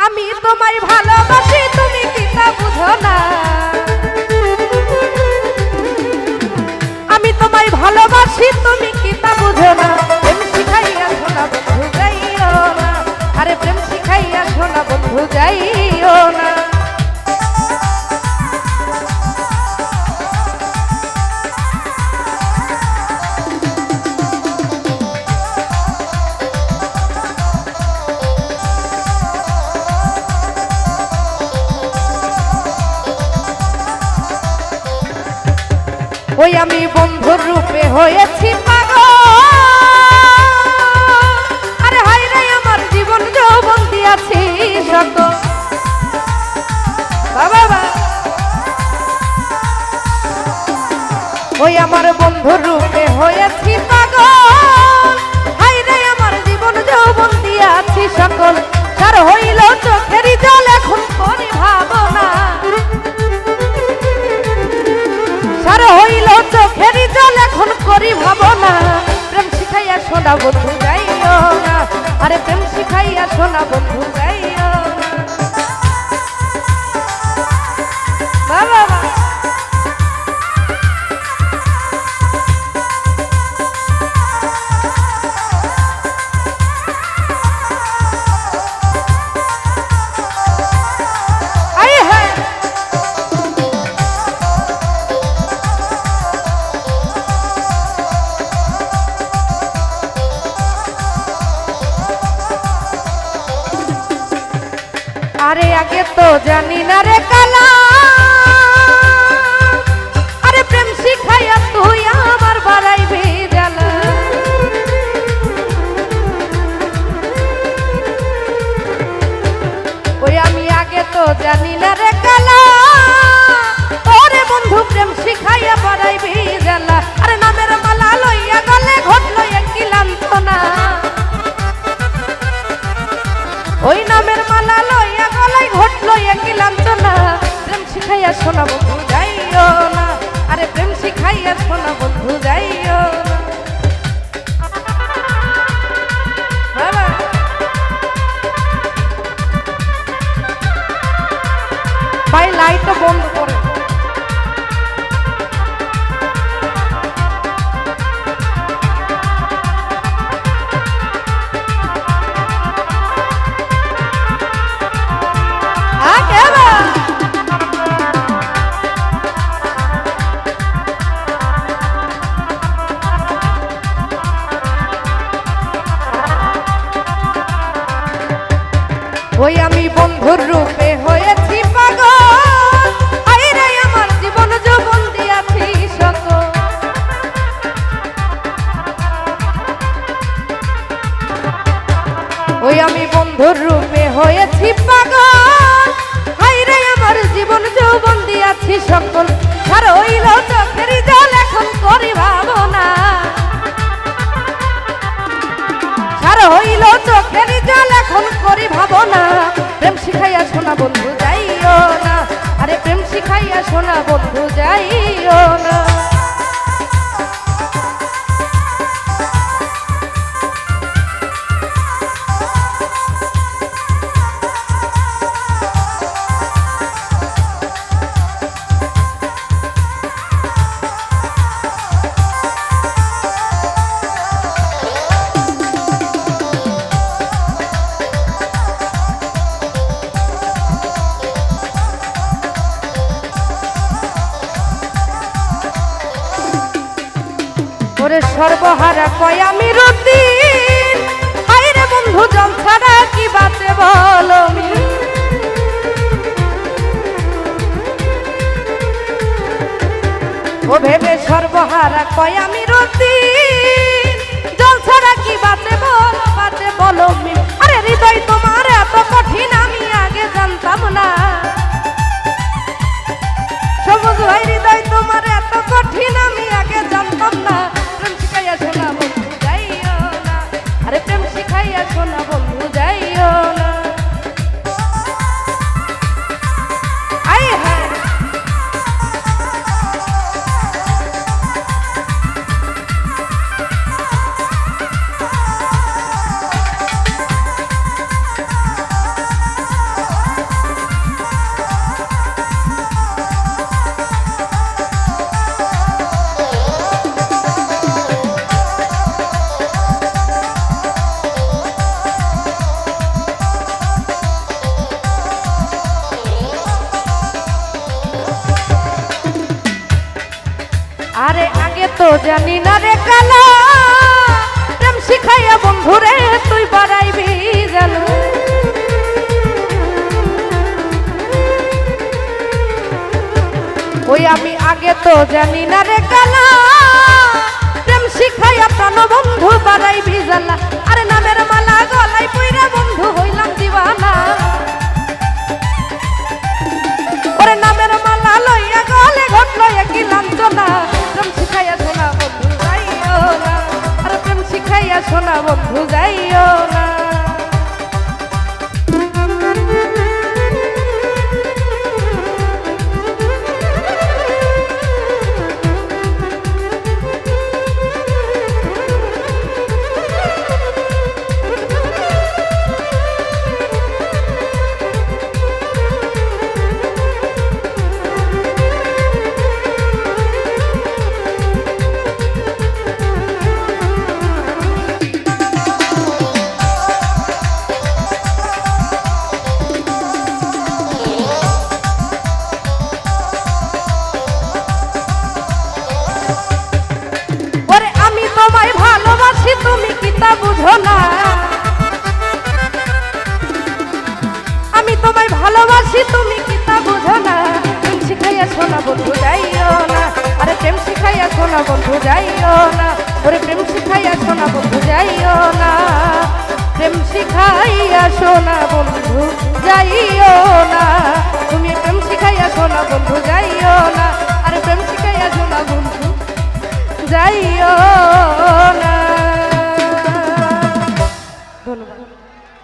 আমি তোমায় ভালোবাসি তুমি কি তা বুঝো না, আমি তোমায় ভালোবাসি তুমি কি তা বুঝো না। প্রেম শিখাইয়া শোনা বন্ধু যাইও না, আরে প্রেম শিখাইয়া শোনা বন্ধু যাইও না। ওই আমি বন্ধুর রূপে হয়েছি পাগল, আরে হায় রে আমার জীবন যৌবন দিয়াছি সকল। বাবা ওই আমার বন্ধুর রূপে হয়েছি পাগল, হায় রে আমার জীবন যৌবন দিয়াছি সকল। তার হইল চোখেরই জল এখন করি ভাবনা, সার হইল চোখেরই জল এখন করি ভাবনা। প্রেম শিখাইয়া শোনা বন্ধু যাইও না, আরে প্রেম শিখাইয়া শোনা বন্ধু যাইও না। বাবা আরে আগে তো জানি না রে কালা, আরে প্রেম শিখাইয়া তুই আমার বাড়াইবি জ্বালা। ওই আমি আগে তো জানি না রে কালা, ওরে বন্ধু প্রেম শিখাইয়া বাড়াইবি জ্বালা। আরে নামের মালা লইয়া গলে ঘটলো একই লাঞ্ছনা, ওই নামের মালা লইয়া গলায় ঘটলো একই লাঞ্ছনা। প্রেম শিখাইয়া শোনা বন্ধু যাইও না, আরে প্রেম শিখাইয়া শোনা বন্ধু যাইও না। বাবা ভাই লাইটটা বন্ধ করে। ওই আমি বন্ধুর রূপে হয়েছি পাগল, হায় রে আমার জীবন যৌবন দিয়াছি সকল। ওই আমি বন্ধুর রূপে হয়েছি পাগল, হায় রে আমার জীবন যৌবন দিয়াছি সকল। আর হইল চোখেরই জল এখন করি ভাবনা, আর হইল চোখেরই জল এখন করি ভাবনা। প্রেম শিখাইয়া শোনা বন্ধু যাইও না, আরে প্রেম শিখাইয়া শোনা বন্ধু যাইও না। ওরে সর্বহারা কয় আমি রুদিন, হায় রে বন্ধু জল ছাড়া কি বাঁচে বলো। ও ভেবে সর্বহারা কয় আমি রুদিন, জল ছাড়া কি বাঁচে বলো, বাঁচে বলো। আরে হৃদয় তোমার এত কঠিন আমি আগে জানতাম না, সবুজ ভাই হৃদয় তোমার এত কঠিন আমি আগে জানতাম না। প্রেম শিখাইয়া শোনা বন্ধু যাইও না, আরে প্রেম শিখাইয়া শোনা বন্ধু যাইও না। তো জানি না রে কালা প্রেম শিখাইয়া বন্ধুরে তুই বাড়াইবি জানো ওই আমি আগে তো জানি না রে কালা প্রেম শিখাইয়া প্রাণ বন্ধু বাড়াইবি জালা আরে নামের মালা গলাই পইরা বন্ধু হইলাম দিবানা ওরে নামের মালা লইয়া গলে ঘটলো একই লাঞ্ছনা প্রেম শিখাইয়া শোনা বন্ধু যাইও না আরে প্রেম শিখাইয়া শোনা বন্ধু যাইও না তোমায় ভালোবাসি তুমি কি তা বুঝো না আমি তোমায় ভালোবাসি তুমি কি তা বুঝো না প্রেম শিখাইয়া শোনা বন্ধু যাইও না আরে প্রেম শিখাইয়া শোনা বন্ধু যাইও না ওরে প্রেম শিখাইয়া শোনা বন্ধু যাইও না প্রেম শিখাইয়া শোনা বন্ধু